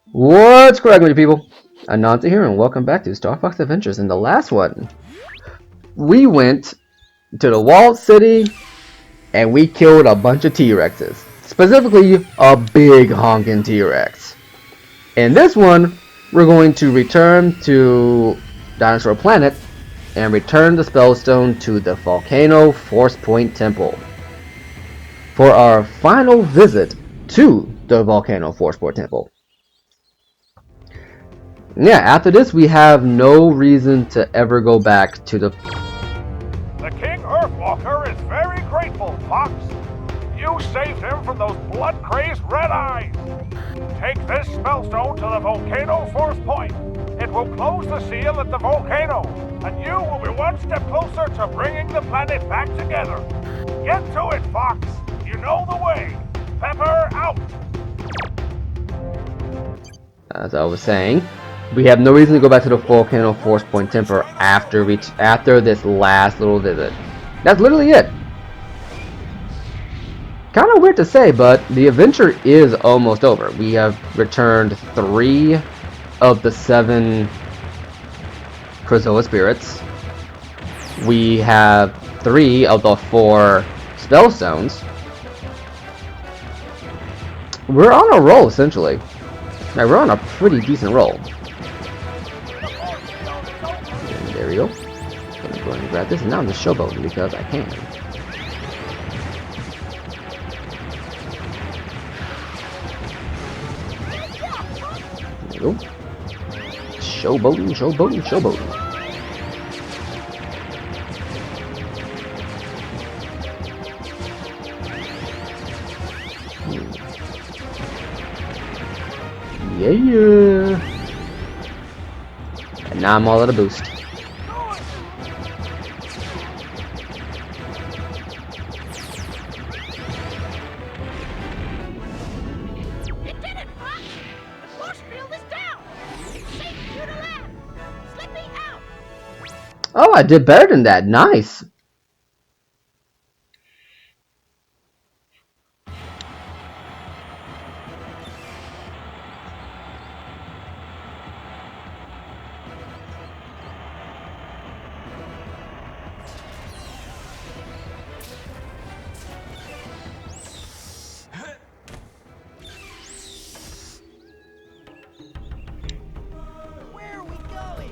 What's correct, my people? Ananta here, and welcome back to Star Fox Adventures. In the last one, we went to the walled city and we killed a bunch of T-Rexes. Specifically, a big honking T-Rex. In this one, we're going to return to Dinosaur Planet and return the Spellstone to the Volcano Force Point Temple for our final visit to the Volcano Force Point Temple. Yeah, after this, we have no reason to ever go back to the... The King Earthwalker is very grateful, Fox. You saved him from those blood-crazed red eyes. Take this spellstone to the Volcano Force Point. It will close the seal at the volcano, and you will be one step closer to bringing the planet back together. Get to it, Fox. You know the way. Pepper out. As I was saying, we have no reason to go back to the Volcano Force Point Temple after this last little visit. That's literally it. Kind of weird to say, but the adventure is almost over. We have returned 3 of the 7 Krazoa spirits. We have 3 of the 4 spellstones. We're on a roll, essentially. Now, we're on a pretty decent roll. And there we go. I'm going to go ahead and grab this, and now I'm just showboating because I can. There we go. Showboating, showboating, showboating. Yeah. And now I'm all at a boost. It did it, Fox! The force field is down! It's safe for you to land! Slip me out! Oh, I did better than that. Nice. Where are we going?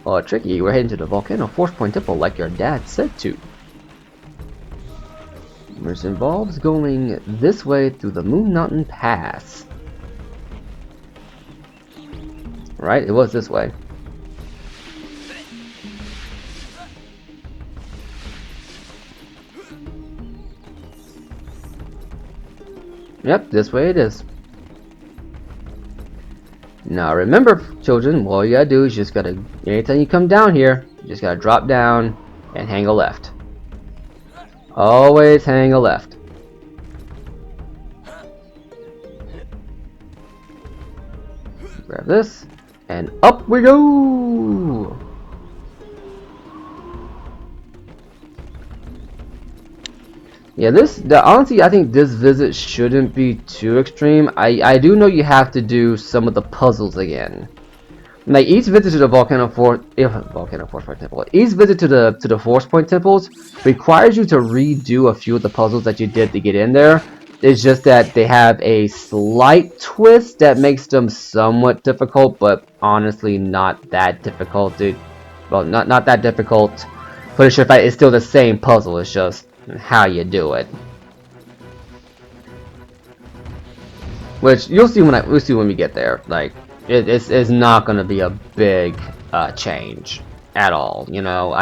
Oh, tricky. We're heading to the Volcano Force Point Temple like your dad said to. Which involves going this way through the Moon Mountain Pass. Right? It was this way. Yep, this way it is. Now remember, children, all you gotta do is just gotta, anytime you come down here, you just gotta drop down and hang a left. Always hang a left. Grab this, and up we go! Yeah, honestly, I think this visit shouldn't be too extreme. I do know you have to do some of the puzzles again. Like each visit to the Volcano Force Point Temple, each visit to the Force Point Temples requires you to redo a few of the puzzles that you did to get in there. It's just that they have a slight twist that makes them somewhat difficult, but honestly not that difficult, dude. Well, not that difficult. But it's still the same puzzle. It's just how you do it. Which you'll see when we get there. Like it's not gonna be a big change at all. You know,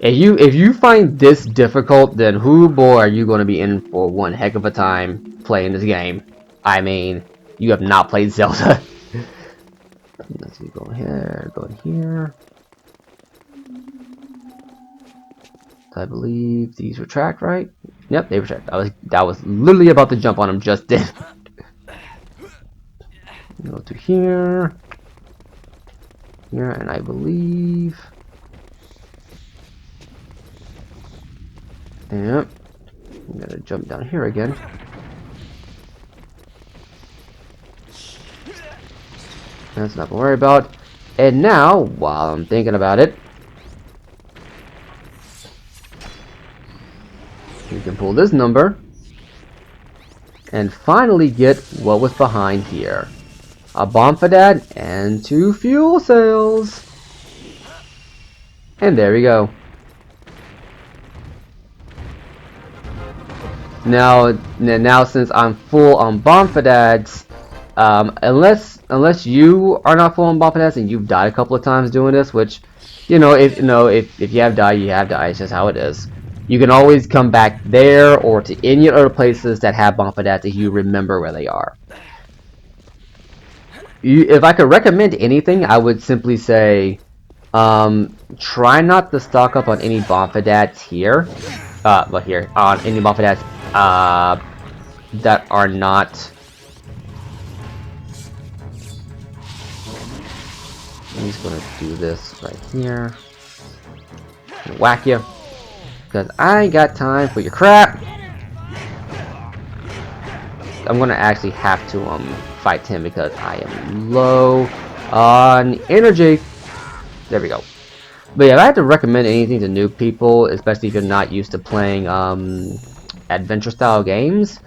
if you find this difficult, then who boy are you gonna be in for one heck of a time playing this game. I mean, you have not played Zelda. Let's see, go here, go in here. I believe these retract, right? Yep, they retract. I was literally about to jump on them just then. Go to here, and I believe. Yep. I'm gonna jump down here again. That's nothing to worry about. And now, while I'm thinking about it, we can pull this number and finally get what was behind here. A Bonfadad and 2 fuel cells. And there we go. Now since I'm full on Bonfadads, unless you are not full on Bonfadads and you've died a couple of times doing this, which, if you have died, you have died. It's just how it is. You can always come back there or to any other places that have Bonfadads if you remember where they are. If I could recommend anything, I would simply say, try not to stock up on any Bonfadads here. On any Bonfadads that are not. I'm just gonna do this right here. Whack you, because I ain't got time for your crap. I'm gonna actually have to fight him because I am low on energy. There we go. But yeah, if I had to recommend anything to new people, especially if you're not used to playing adventure style games,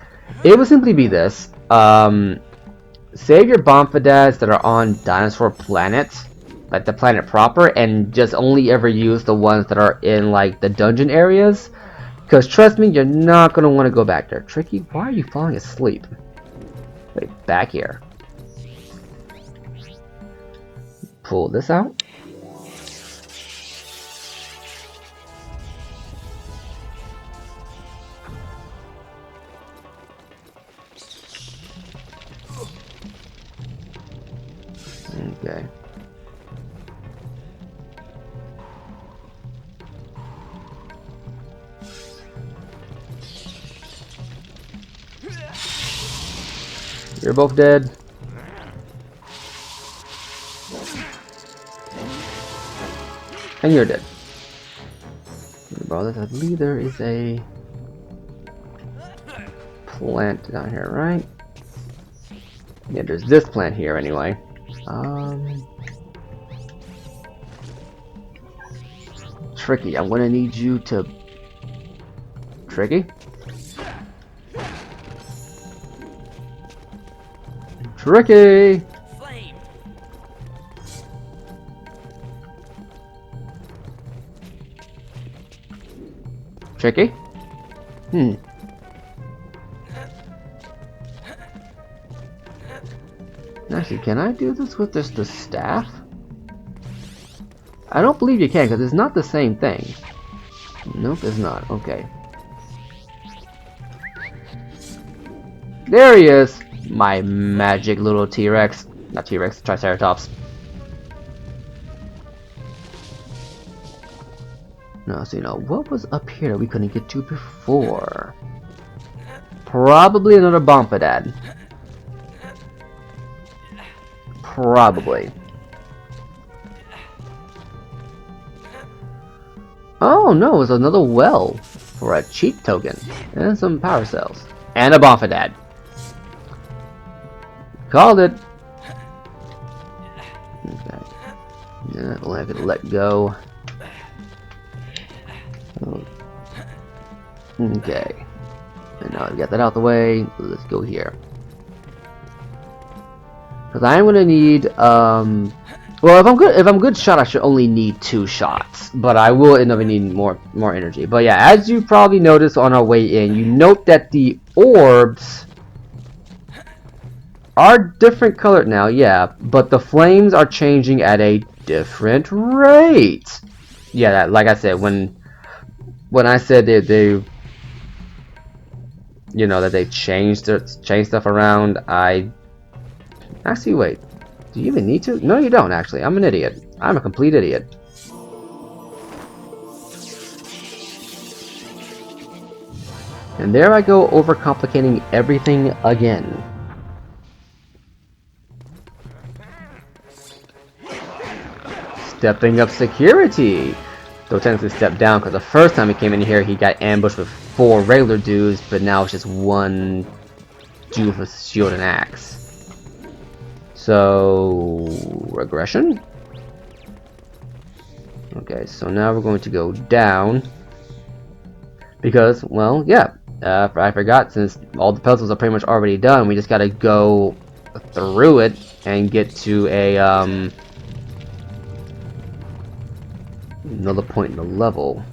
it would simply be this. Save your Bonfadads that are on dinosaur planets, like the planet proper, and just only ever use the ones that are in like the dungeon areas. Because trust me, you're not going to want to go back there. Tricky, why are you falling asleep? Wait, back here. Pull this out. Okay. You're both dead. And you're dead. Brothers, I believe there is a plant down here, right? Yeah, there's this plant here anyway. Tricky, I'm gonna need you to... Tricky? Tricky! Flame. Tricky? Actually, can I do this with just the staff? I don't believe you can, because it's not the same thing. Nope, it's not. Okay. There he is! My magic little T-Rex. Not T-Rex, Triceratops. No, so what was up here that we couldn't get to before? Probably another Bonfadad. Probably. Oh no, it's another well for a cheat token and some power cells and a Bonfadad. Called it. Okay. Yeah, well, I could let go. Oh. Okay. And now I've got that out the way. Let's go here. Because I'm gonna need well, if I'm good shot, I should only need 2 shots, but I will end up needing more energy. But yeah, as you probably noticed on our way in, you note that the orbs are different colored now, yeah, but the flames are changing at a different rate. Yeah, like I said, when I said that they that they changed stuff around, actually, wait. Do you even need to? No, you don't, actually. I'm an idiot. I'm a complete idiot. And there I go, overcomplicating everything again. Stepping up security. Though technically step down, because the first time he came in here, he got ambushed with 4 regular dudes, but now it's just 1 dude with a shield and axe. So, regression? Okay, so now we're going to go down. Because, well, yeah, I forgot, since all the puzzles are pretty much already done, we just gotta go through it and get to a, another point in the level.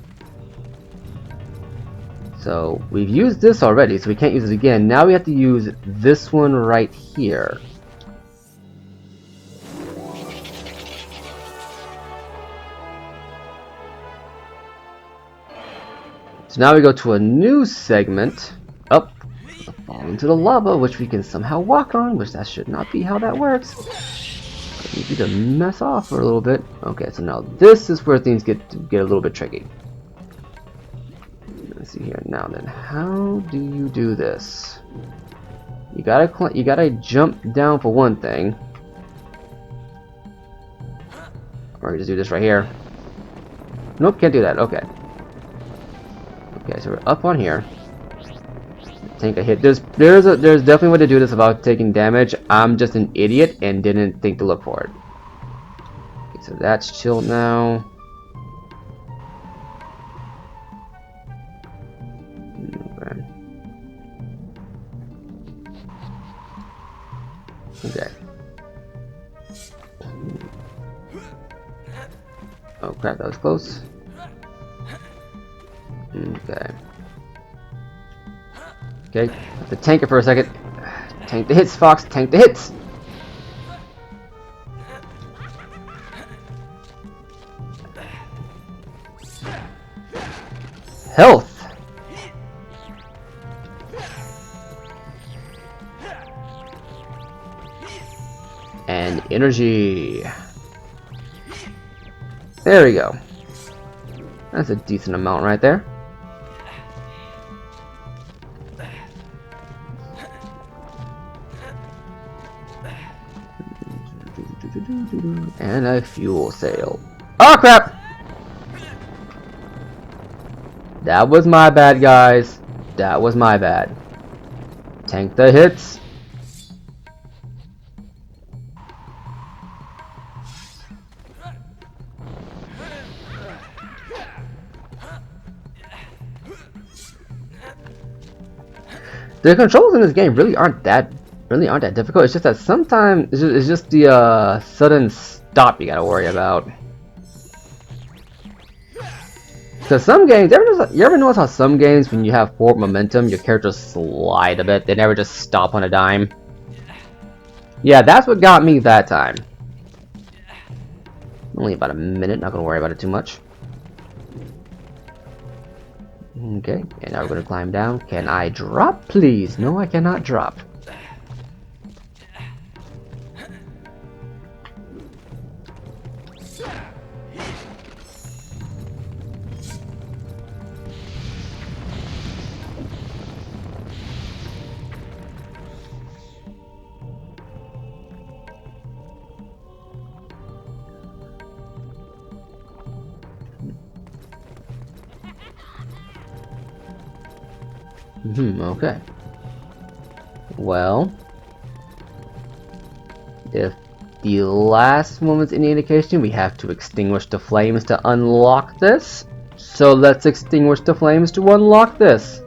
So, we've used this already, so we can't use it again. Now we have to use this one right here. So now we go to a new segment. Up, fall into the lava, which we can somehow walk on, which that should not be how that works. We need to mess off for a little bit. Okay, so now this is where things get a little bit tricky. Let's see here. Now then, how do you do this? You gotta jump down for one thing, or you just do this right here. Nope, can't do that. Okay. Okay, so we're up on here. Take a hit. There's definitely a way to do this without taking damage. I'm just an idiot and didn't think to look for it. Okay, so that's chilled now. Okay. Oh crap, that was close. Okay. Okay, have to tank it for a second. Tank the hits, Fox. Tank the hits. Health. And energy. There we go. That's a decent amount right there. And a fuel sale. Oh crap! That was my bad, guys. That was my bad. Tank the hits. The controls in this game really aren't that difficult. It's just that sometimes it's just the sudden stop you gotta worry about. Because some games, you ever notice how some games, when you have forward momentum, your characters slide a bit? They never just stop on a dime. Yeah, that's what got me that time. Only about a minute. Not gonna worry about it too much. Okay, and now we're gonna climb down. Can I drop, please? No, I cannot drop. Okay. Well, if the last moment's any indication, we have to extinguish the flames to unlock this. So let's extinguish the flames to unlock this.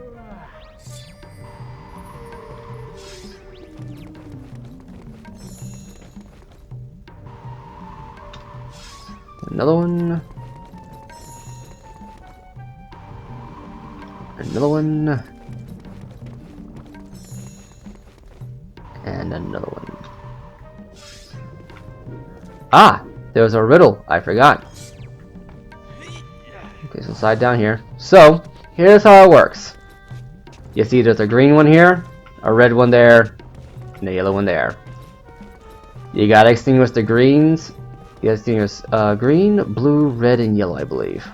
Another one. Another one. And another one. Ah! There's a riddle. I forgot. Okay, so slide down here. So, here's how it works. You see there's a green one here, a red one there, and a yellow one there. You gotta extinguish the greens. You gotta extinguish green, blue, red, and yellow, I believe.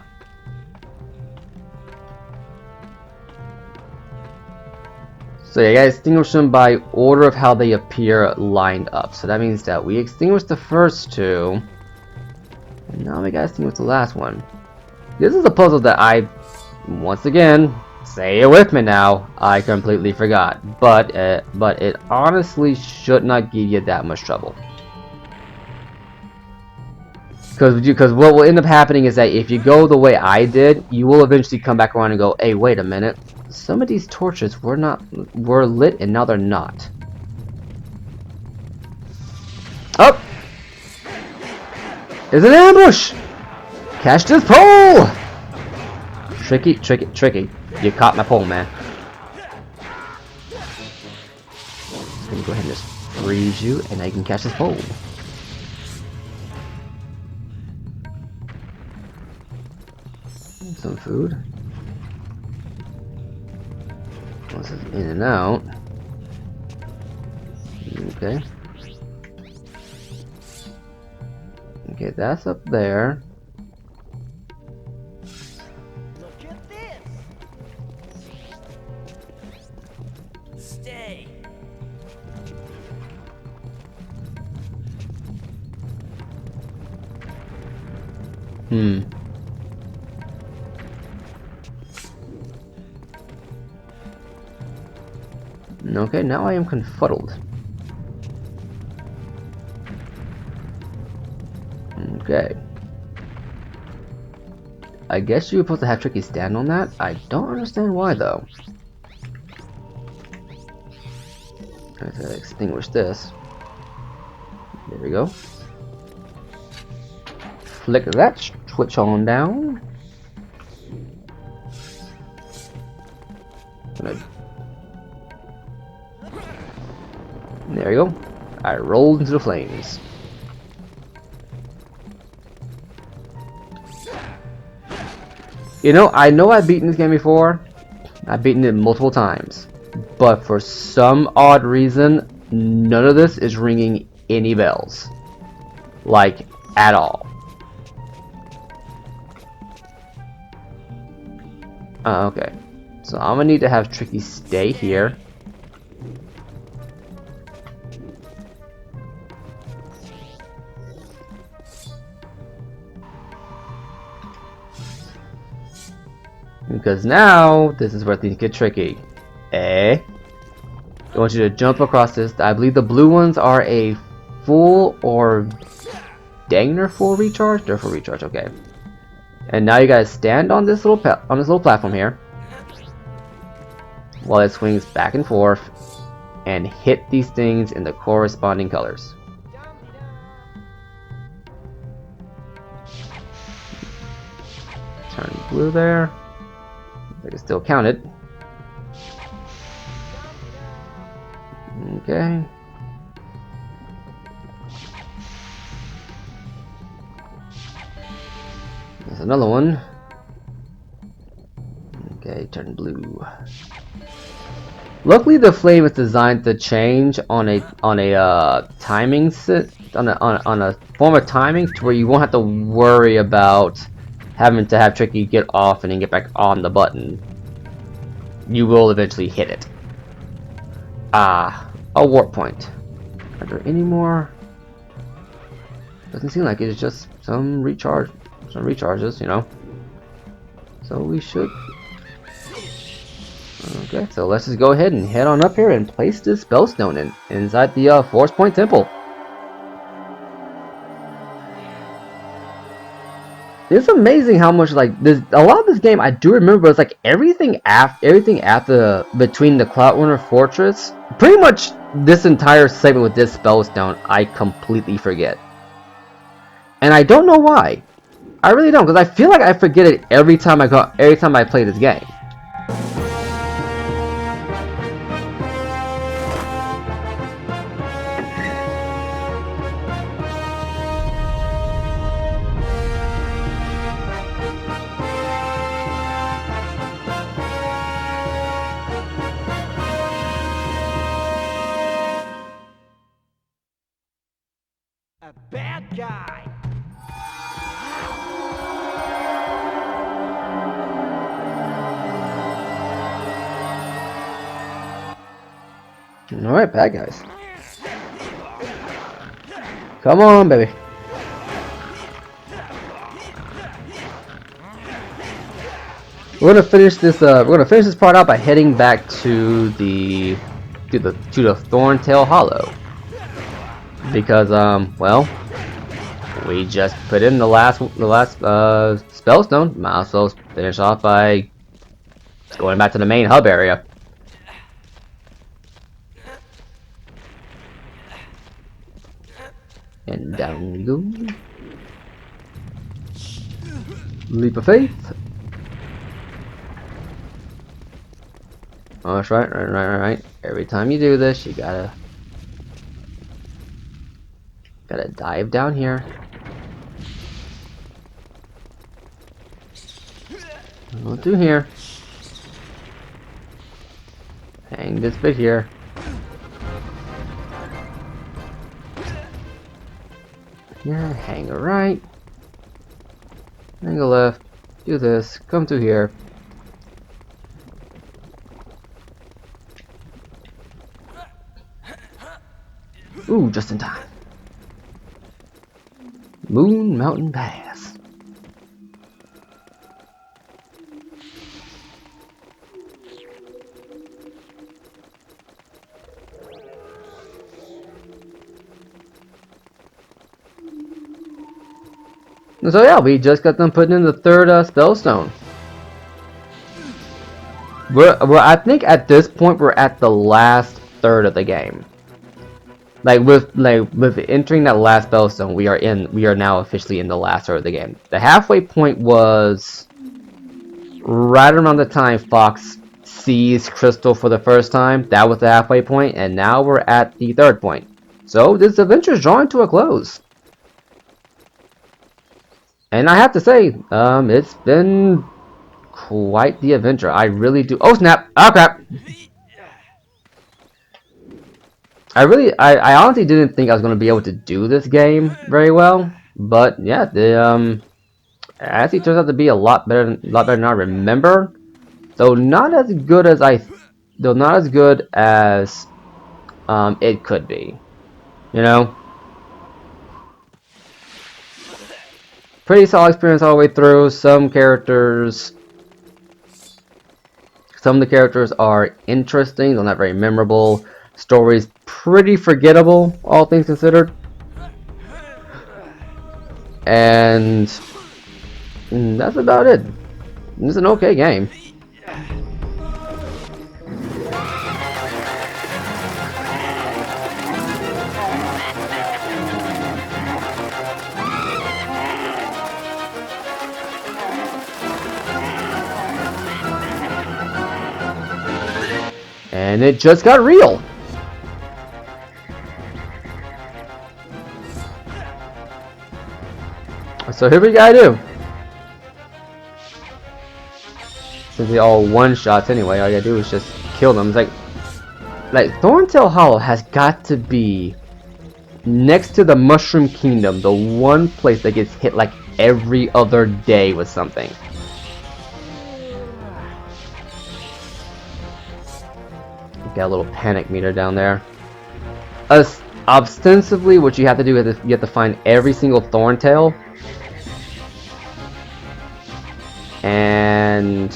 So you gotta extinguish them by order of how they appear lined up. So that means that we extinguish the first two, and now we gotta extinguish the last one. This is a puzzle that I, once again, say it with me now, I completely forgot. But it honestly should not give you that much trouble. Because what will end up happening is that if you go the way I did, you will eventually come back around and go, hey, wait a minute. Some of these torches were lit and now they're not. Oh! There's an ambush! Catch this pole! Tricky, tricky, tricky. You caught my pole, man. Just gonna go ahead and just freeze you, and I can catch this pole. Some food. This is in and out. Okay. Okay, that's up there. Look at this. Stay. Okay, now I am confuddled. Okay. I guess you were supposed to have Tricky stand on that. I don't understand why, though. I have to extinguish this. There we go. Flick that switch on down. There we go. I rolled into the flames. You know I've beaten this game before. I've beaten it multiple times. But for some odd reason, none of this is ringing any bells. Like, at all. Okay. So I'm gonna need to have Tricky stay here. Because now, this is where things get tricky. I want you to jump across this. I believe the blue ones are a full or dang near full recharge? They're full recharge, okay. And now you guys stand on this little platform here. While it swings back and forth. And hit these things in the corresponding colors. Turn blue there. I can still count it. Okay. There's another one. Okay, turn blue. Luckily, the flame is designed to change on a timing set on a form of timing to where you won't have to worry about having to have Tricky get off and then get back on the button. You will eventually hit it. A warp point. Are there any more? Doesn't seem like it. It's just some recharges, you know. So we should. Okay, so let's just go ahead and head on up here and place this spellstone inside the Force Point Temple. It's amazing how much like this. A lot of this game I do remember is like everything after between the Cloud Runner Fortress. Pretty much this entire segment with this spellstone, I completely forget, and I don't know why. I really don't, because I feel like I forget it every time I play this game. A bad guy. Alright, bad guys. Come on, baby. We're gonna finish this part out by heading back to the Thorntail Hollow. Because well, we just put in the last spellstone. Might as well finish off by going back to the main hub area. And down we go. Leap of faith. Oh, that's right, right. Every time you do this, you gotta dive down here. Go through here. Hang this bit here. Here, hang a right. Hang a left. Do this. Come through here. Ooh, just in time. Moon Mountain Pass. So yeah, we just got them putting in the third spellstone. I think at this point we're at the last third of the game. With entering that last spellstone, we are now officially in the last third of the game. The halfway point was right around the time Fox sees Crystal for the first time. That was the halfway point, and now we're at the third point. So this adventure is drawing to a close. And I have to say, it's been quite the adventure. I really do. Oh snap! Oh crap! I honestly didn't think I was going to be able to do this game very well, but yeah, it actually turns out to be a lot better than I remember. Though not as good as it could be, you know. Pretty solid experience all the way through. Some of the characters are interesting, though not very memorable. Story's pretty forgettable, all things considered. And that's about it. It's an okay game. And it just got real. So here we gotta do. Since they all one-shots anyway, all you gotta do is just kill them. It's like Thorntail Hollow has got to be next to the Mushroom Kingdom, the one place that gets hit like every other day with something. Got a little panic meter down there. Ostensibly, what you have to do is you have to find every single Thorntail, and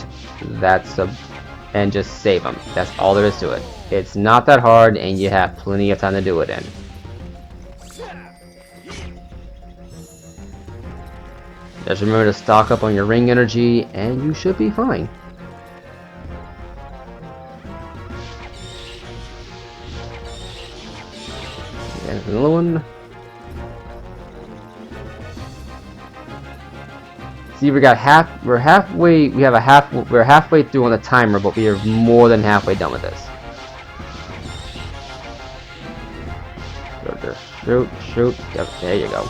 just save them. That's all there is to it. It's not that hard, and you have plenty of time to do it in. Just remember to stock up on your ring energy, and you should be fine. And another one. See, we're halfway through on the timer, but we are more than halfway done with this. So just shoot. Yep, there you go.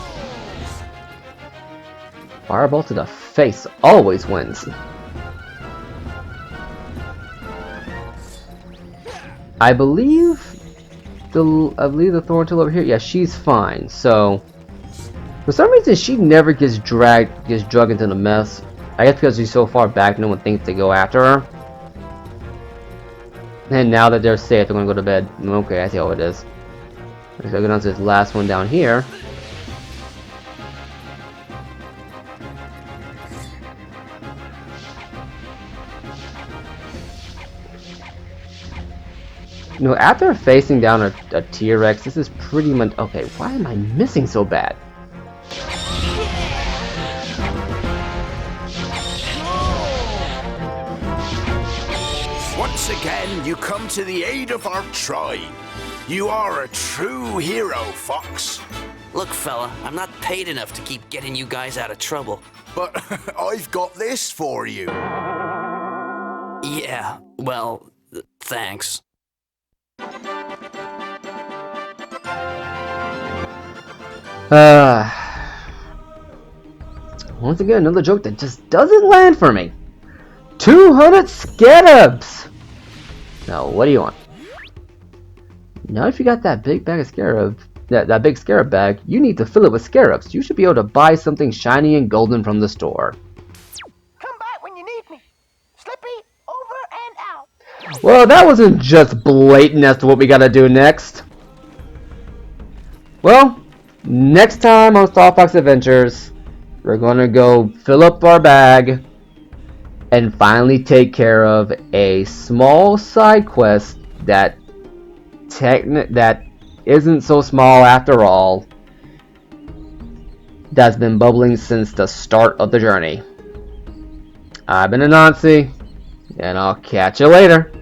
Fireball to the face always wins. I believe the Thorntail over here. Yeah, she's fine. So for some reason she never gets dragged into the mess. I guess because she's so far back, no one thinks to go after her. And now that they're safe, they're gonna go to bed. Okay, I see how it is. So go down to this last one down here. You know, after facing down a T-Rex, this is pretty much... Okay, why am I missing so bad? Once again, you come to the aid of our tribe. You are a true hero, Fox. Look, fella, I'm not paid enough to keep getting you guys out of trouble. But I've got this for you. Yeah, well, thanks. Once again, another joke that just doesn't land for me. 200 scarabs! Now, what do you want? Now, if you got that big bag of scarab, that big scarab bag, you need to fill it with scarabs. You should be able to buy something shiny and golden from the store. Come back when you need me. Slippy, over and out. Well, that wasn't just blatant as to what we gotta do next. Well, next time on Star Fox Adventures, we're gonna go fill up our bag and finally take care of a small side quest that isn't so small after all, that's been bubbling since the start of the journey. I've been Anansi, and I'll catch you later.